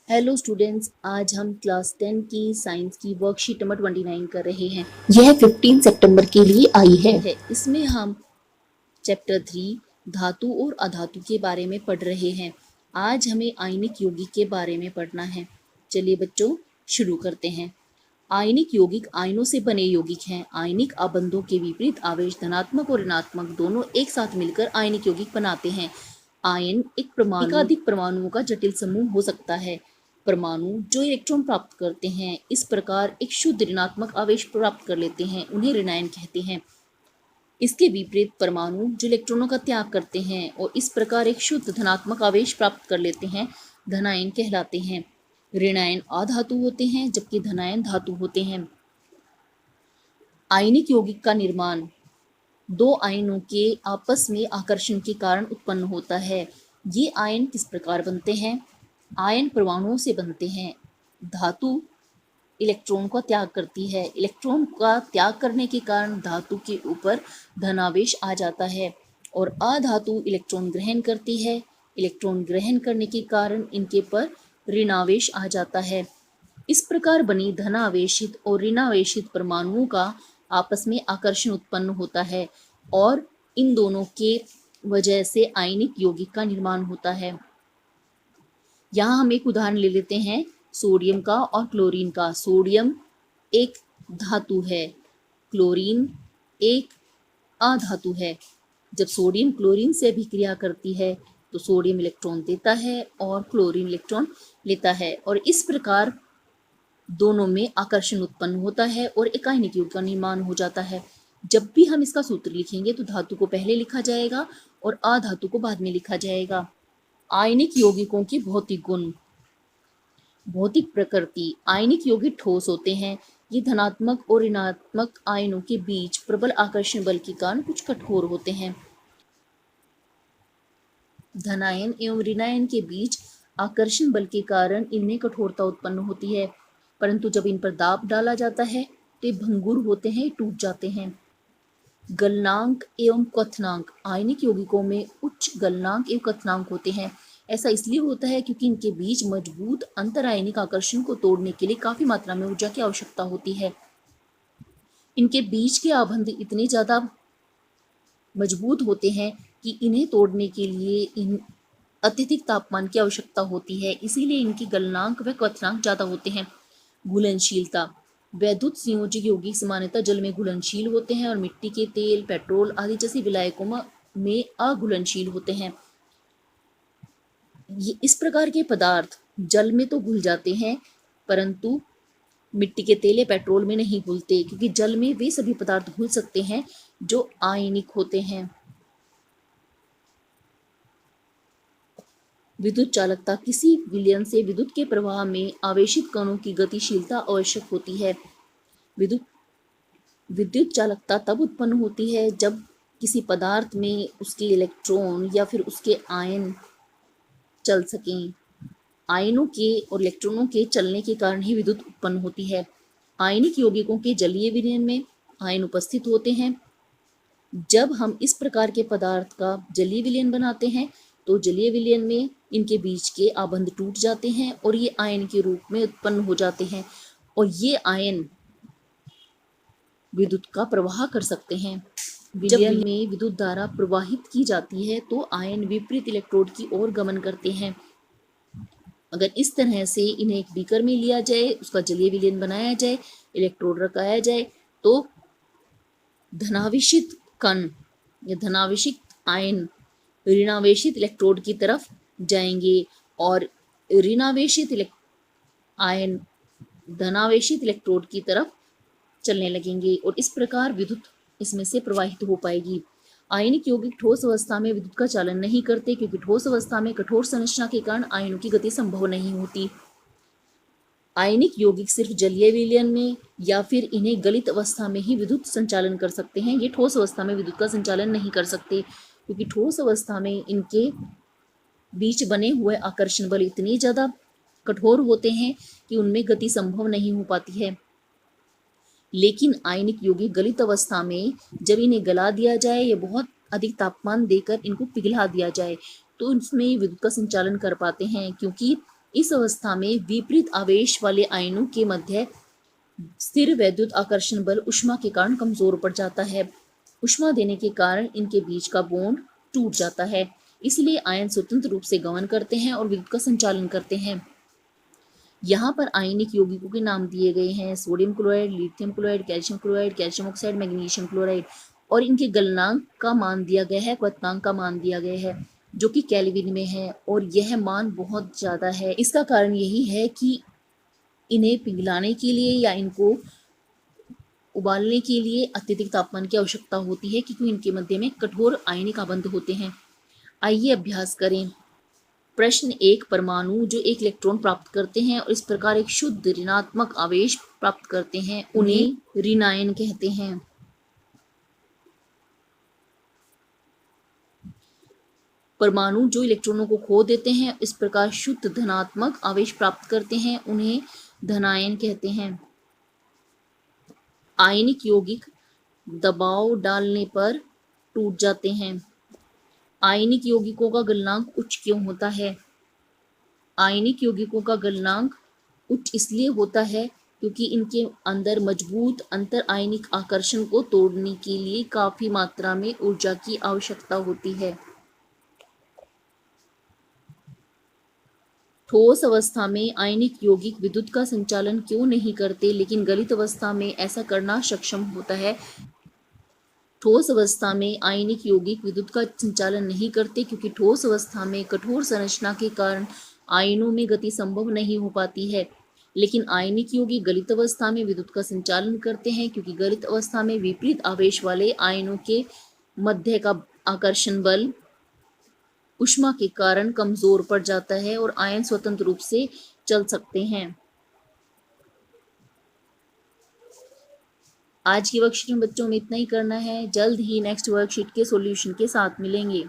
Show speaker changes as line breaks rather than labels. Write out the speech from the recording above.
Hello students, आज हम class 10 की साइंस की वर्कशीट नंबर 29 कर रहे हैं। यह 15 सितंबर के लिए आई है। इसमें हम चैप्टर 3 धातु और अधातु के बारे में पढ़ रहे हैं। आज हमें आयनिक यौगिक के बारे में पढ़ना है। चलिए बच्चों, शुरू करते हैं। आयनिक यौगिक आयनों से बने यौगिक हैं। आयनिक आबंधों के विपरीत आवेश धनात्मक और ऋणात्मक दोनों एक साथ मिलकर आयनिक यौगिक बनाते हैं। आयन एक परमाणु एकाधिक परमाणुओं का जटिल समूह हो सकता है। परमाणु जो इलेक्ट्रॉन प्राप्त करते हैं, इस प्रकार एक शुद्ध ऋणात्मक आवेश प्राप्त कर लेते हैं, उन्हें ऋणायन कहते हैं। इसके विपरीत परमाणु जो इलेक्ट्रॉनों का त्याग करते हैं और इस प्रकार एक शुद्ध धनात्मक आवेश प्राप्त कर लेते हैं, धनायन कहलाते हैं। ऋणायन अधातु होते हैं जबकि धनायन धातु होते हैं। आयनिक यौगिक का निर्माण दो आयनों के आपस में आकर्षण के कारण उत्पन्न होता है। ये आयन किस प्रकार बनते हैं? आयन परमाणुओं से बनते हैं। धातु इलेक्ट्रॉन का त्याग करती है। इलेक्ट्रॉन का त्याग करने के कारण धातु के ऊपर धनावेश आ जाता है और अधातु इलेक्ट्रॉन ग्रहण करती है। इलेक्ट्रॉन ग्रहण करने के कारण इनके पर ऋणावेश आ जाता है। इस प्रकार बनी धनावेशित और ऋणावेशित परमाणुओं का आपस में आकर्षण उत्पन्न होता है और इन दोनों के वजह से आयनिक यौगिक का निर्माण होता है। यहाँ हम एक उदाहरण ले लेते हैं सोडियम का और क्लोरीन का। सोडियम एक धातु है, क्लोरीन एक अधातु है। जब सोडियम क्लोरीन से अभिक्रिया करती है तो सोडियम इलेक्ट्रॉन देता है और क्लोरीन इलेक्ट्रॉन लेता है और इस प्रकार दोनों में आकर्षण उत्पन्न होता है और एक आयनिक यौगिक का निर्माण हो जाता है। जब भी हम इसका सूत्र लिखेंगे तो धातु को पहले लिखा जाएगा और अधातु को बाद में लिखा जाएगा। आयनिक यौगिकों की भौतिक गुण। भौतिक प्रकृति। आयनिक यौगिक ठोस होते हैं। ये धनात्मक और ऋणात्मक आयनों के बीच प्रबल आकर्षण बल के कारण कुछ कठोर होते हैं। धनायन एवं ऋणायन के बीच आकर्षण बल के कारण इनमें कठोरता उत्पन्न होती है, परंतु जब इन पर दाब डाला जाता है तो ये भंगुर होते हैं, टूट जाते हैं। गलनांक एवं क्वथनांक। आयनिक यौगिकों में उच्च गलनांक एवं क्वथनांक होते हैं। ऐसा इसलिए होता है क्योंकि इनके बीच मजबूत अंतरायनिक आकर्षण को तोड़ने के लिए काफी मात्रा में ऊर्जा की आवश्यकता होती है। इनके बीच के आबंध इतने ज्यादा मजबूत होते हैं कि इन्हें तोड़ने के लिए इन अत्यधिक तापमान की आवश्यकता होती है, इसीलिए इनकी गलनांक व क्वथनांक ज्यादा होते हैं। घुलनशीलता। वैद्युत संयोजक यौगिक सामान्यतः जल में घुलनशील होते हैं और मिट्टी के तेल, पेट्रोल आदि जैसे विलायकों में अघुलनशील होते हैं। ये इस प्रकार के पदार्थ जल में तो घुल जाते हैं परंतु मिट्टी के तेल या पेट्रोल में नहीं घुलते, क्योंकि जल में वे सभी पदार्थ घुल सकते हैं जो आयनिक होते हैं। विद्युत चालकता। किसी विलयन से विद्युत के प्रवाह में आवेशित कणों की गतिशीलता आवश्यक होती है। विद्युत चालकता तब उत्पन्न होती है जब किसी पदार्थ में उसके इलेक्ट्रॉन या फिर उसके आयन चल सकें। आयनों के और इलेक्ट्रॉनों के चलने के कारण ही विद्युत उत्पन्न होती है। आयनिक यौगिकों के जलीय विलयन में आयन उपस्थित होते हैं। जब हम इस प्रकार के पदार्थ का जलीय विलयन बनाते हैं तो जलीय विलयन में इनके बीच के आबंध टूट जाते हैं और ये आयन के रूप में उत्पन्न हो जाते हैं और ये आयन विद्युत का प्रवाह कर सकते हैं। विलयन में विद्युत धारा प्रवाहित की जाती है तो आयन विपरीत इलेक्ट्रोड की ओर गमन करते हैं। अगर इस तरह से इन्हें एक बीकर में लिया जाए, उसका जलीय विलयन बनाया जाए, इलेक्ट्रोड रखाया जाए तो धनावेशित कण या धनावेशित आयन ऋणावेशित इलेक्ट्रोड की तरफ जाएंगे और ऋणावेशित आयन धनावेशित इलेक्ट्रोड की तरफ चलने लगेंगे और इस प्रकार विद्युत इसमें से प्रवाहित हो पाएगी। आयनिक यौगिक ठोस अवस्था में विद्युत का चालन नहीं करते, क्योंकि ठोस अवस्था में कठोर संरचना के कारण आयनों की गति संभव नहीं होती। आयनिक यौगिक सिर्फ जलीय विलयन में या फिर इन्हें गलित अवस्था में ही विद्युत संचालन कर सकते हैं। ये ठोस अवस्था में विद्युत का संचालन नहीं कर सकते, क्योंकि ठोस अवस्था में इनके बीच बने हुए आकर्षण बल इतने ज्यादा कठोर होते हैं कि उनमें गति संभव नहीं हो पाती है। लेकिन आयनिक यौगिक गलित अवस्था में जब इन्हें गला दिया जाए या बहुत अधिक तापमान देकर इनको पिघला दिया जाए तो इसमें विद्युत का संचालन कर पाते हैं, क्योंकि इस अवस्था में विपरीत आवेश वाले आयनों के मध्य स्थिर वैद्युत आकर्षण बल ऊष्मा के कारण कमजोर पड़ जाता है। ऊष्मा देने के कारण इनके बीच का बॉन्ड टूट जाता है। इसलिए आयन स्वतंत्र रूप से गमन करते हैं और विद्युत का संचालन करते हैं। यहाँ पर आयनिक यौगिकों के नाम दिए गए हैं: sodium chloride, lithium chloride, calcium oxide, magnesium chloride. और इनके गलनांक का मान दिया गया है, क्वथनांक का मान दिया गया है, जो कि केल्विन में है, और यह मान बहुत ज्यादा है। इसका कारण यही है कि इन्हें पिघलाने के लिए या इनको उबालने के लिए अत्यधिक तापमान की आवश्यकता होती है, क्योंकि इनके मध्य में कठोर आयनिक आबंध होते हैं। आइए अभ्यास करें। प्रश्न 1, परमाणु जो एक इलेक्ट्रॉन प्राप्त करते हैं और इस प्रकार एक शुद्ध ऋणात्मक आवेश प्राप्त करते हैं, उन्हें ऋण आयन कहते हैं। परमाणु जो इलेक्ट्रॉनों को खो देते हैं, इस प्रकार शुद्ध धनात्मक आवेश प्राप्त करते हैं, उन्हें धनायन कहते हैं। आयनिक यौगिक दबाव डालने पर टूट जाते हैं। आयनिक यौगिकों का गलनांक उच्च क्यों होता है? आयनिक यौगिकों का गलनांक उच्च इसलिए होता है क्योंकि इनके अंदर मजबूत अंतर आयनिक आकर्षण को तोड़ने के लिए काफी मात्रा में ऊर्जा की आवश्यकता होती है। ठोस अवस्था में आयनिक यौगिक विद्युत का संचालन क्यों नहीं करते, लेकिन गलित अवस्था में ऐसा करना सक्षम होता है? ठोस अवस्था में आयनिक यौगिक विद्युत का संचालन नहीं करते क्योंकि ठोस अवस्था में कठोर संरचना के कारण आयनों में गति संभव नहीं हो पाती है। लेकिन आयनिक यौगिक गलित अवस्था में विद्युत का संचालन करते हैं क्योंकि गलित अवस्था में विपरीत आवेश वाले आयनों के मध्य का आकर्षण बल ऊष्मा के कारण कमजोर पड़ जाता है और आयन स्वतंत्र रूप से चल सकते हैं। आज की वर्कशीट में बच्चों में इतना ही करना है। जल्द ही नेक्स्ट वर्कशीट के सॉल्यूशन के साथ मिलेंगे।